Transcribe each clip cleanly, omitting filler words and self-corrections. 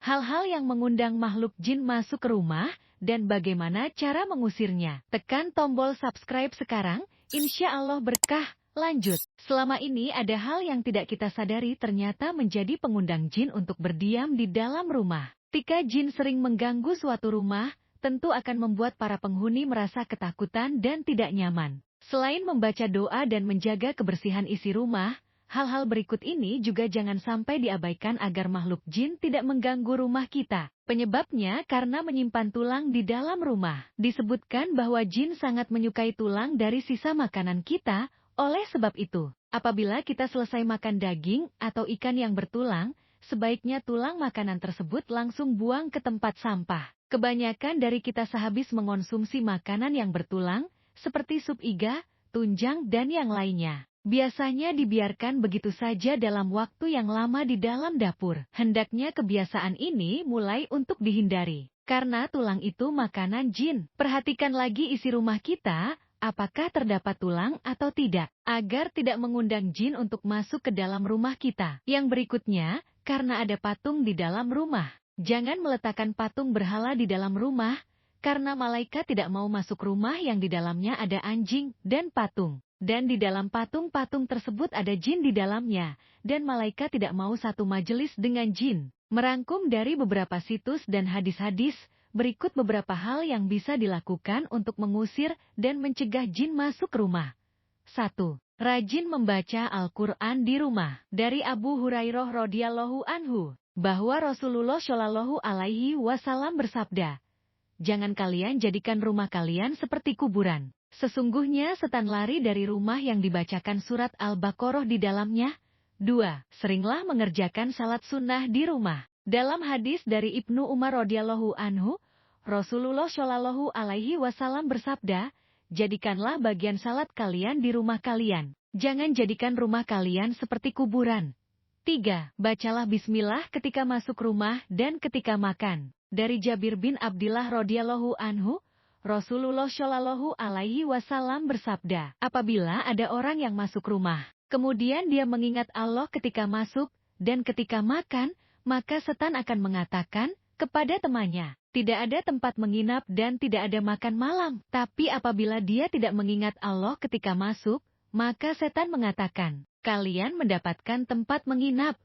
hal-hal yang mengundang makhluk jin masuk ke rumah, dan bagaimana cara mengusirnya. Tekan tombol subscribe sekarang, insya Allah berkah. Lanjut, selama ini ada hal yang tidak kita sadari ternyata menjadi pengundang jin untuk berdiam di dalam rumah. Ketika jin sering mengganggu suatu rumah, tentu akan membuat para penghuni merasa ketakutan dan tidak nyaman. Selain membaca doa dan menjaga kebersihan isi rumah, hal-hal berikut ini juga jangan sampai diabaikan agar makhluk jin tidak mengganggu rumah kita. Penyebabnya karena menyimpan tulang di dalam rumah. Disebutkan bahwa jin sangat menyukai tulang dari sisa makanan kita. Oleh sebab itu, apabila kita selesai makan daging atau ikan yang bertulang, sebaiknya tulang makanan tersebut langsung buang ke tempat sampah. Kebanyakan dari kita sehabis mengonsumsi makanan yang bertulang, seperti sup iga, tunjang, dan yang lainnya, biasanya dibiarkan begitu saja dalam waktu yang lama di dalam dapur. Hendaknya kebiasaan ini mulai untuk dihindari, karena tulang itu makanan jin. Perhatikan lagi isi rumah kita, apakah terdapat tulang atau tidak, agar tidak mengundang jin untuk masuk ke dalam rumah kita. Yang berikutnya, karena ada patung di dalam rumah. Jangan meletakkan patung berhala di dalam rumah, karena malaikat tidak mau masuk rumah yang di dalamnya ada anjing dan patung. Dan di dalam patung-patung tersebut ada jin di dalamnya, dan malaikat tidak mau satu majelis dengan jin. Merangkum dari beberapa situs dan hadis-hadis, berikut beberapa hal yang bisa dilakukan untuk mengusir dan mencegah jin masuk rumah. 1. Rajin membaca Al-Quran di rumah. Dari Abu Hurairah radhiyallahu anhu, bahwa Rasulullah Shallallahu alaihi wasallam bersabda, "Jangan kalian jadikan rumah kalian seperti kuburan. Sesungguhnya setan lari dari rumah yang dibacakan surat Al-Baqarah di dalamnya." 2. Seringlah mengerjakan salat sunnah di rumah. Dalam hadis dari Ibnu Umar radhiyallahu anhu, Rasulullah Shallallahu alaihi wasallam bersabda, "Jadikanlah bagian salat kalian di rumah kalian. Jangan jadikan rumah kalian seperti kuburan." 3. Bacalah bismillah ketika masuk rumah dan ketika makan. Dari Jabir bin Abdillah radhiyallahu anhu, Rasulullah Shallallahu alaihi wasallam bersabda, apabila ada orang yang masuk rumah, kemudian dia mengingat Allah ketika masuk dan ketika makan, maka setan akan mengatakan kepada temannya, tidak ada tempat menginap dan tidak ada makan malam. Tapi apabila dia tidak mengingat Allah ketika masuk, maka setan mengatakan, kalian mendapatkan tempat menginap.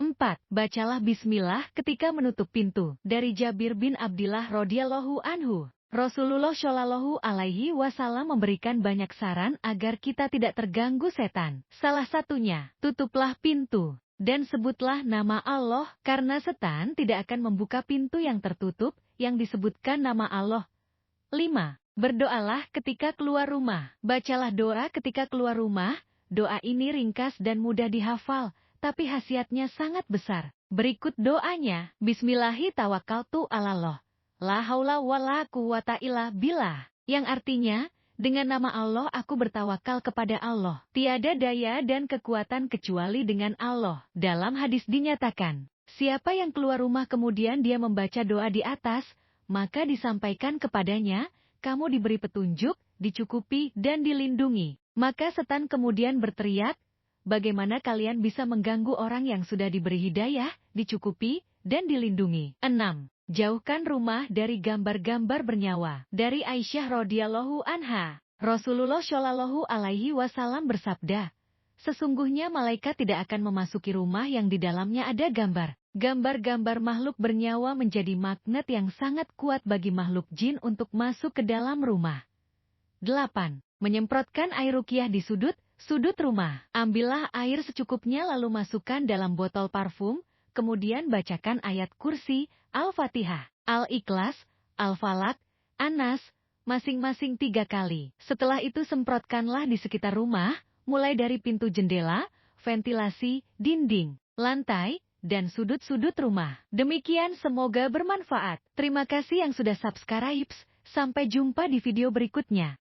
4. Bacalah bismillah ketika menutup pintu. Dari Jabir bin Abdillah radhiyallahu anhu, Rasulullah Shallallahu alaihi wasallam memberikan banyak saran agar kita tidak terganggu setan. Salah satunya, tutuplah pintu dan sebutlah nama Allah, karena setan tidak akan membuka pintu yang tertutup yang disebutkan nama Allah. 5. Berdoalah ketika keluar rumah. Bacalah doa ketika keluar rumah. Doa ini ringkas dan mudah dihafal, tapi khasiatnya sangat besar. Berikut doanya, Bismillahi tawakkaltu 'alallah, la haula wala quwata illa billah, yang artinya, dengan nama Allah aku bertawakal kepada Allah. Tiada daya dan kekuatan kecuali dengan Allah. Dalam hadis dinyatakan, siapa yang keluar rumah kemudian dia membaca doa di atas, maka disampaikan kepadanya, kamu diberi petunjuk, dicukupi, dan dilindungi. Maka setan kemudian berteriak, bagaimana kalian bisa mengganggu orang yang sudah diberi hidayah, dicukupi, dan dilindungi? 6. Jauhkan rumah dari gambar-gambar bernyawa. Dari Aisyah radhiyallahu anha, Rasulullah Shallallahu alaihi wasallam bersabda, sesungguhnya malaikat tidak akan memasuki rumah yang di dalamnya ada gambar. Gambar-gambar makhluk bernyawa menjadi magnet yang sangat kuat bagi makhluk jin untuk masuk ke dalam rumah. 8. Menyemprotkan air ruqyah di sudut rumah. Ambillah air secukupnya lalu masukkan dalam botol parfum, kemudian bacakan ayat kursi, Al-Fatihah, Al-Ikhlas, Al-Falaq, An-Nas, masing-masing 3 kali. Setelah itu semprotkanlah di sekitar rumah, mulai dari pintu jendela, ventilasi, dinding, lantai, dan sudut-sudut rumah. Demikian semoga bermanfaat. Terima kasih yang sudah subscribe. Sampai jumpa di video berikutnya.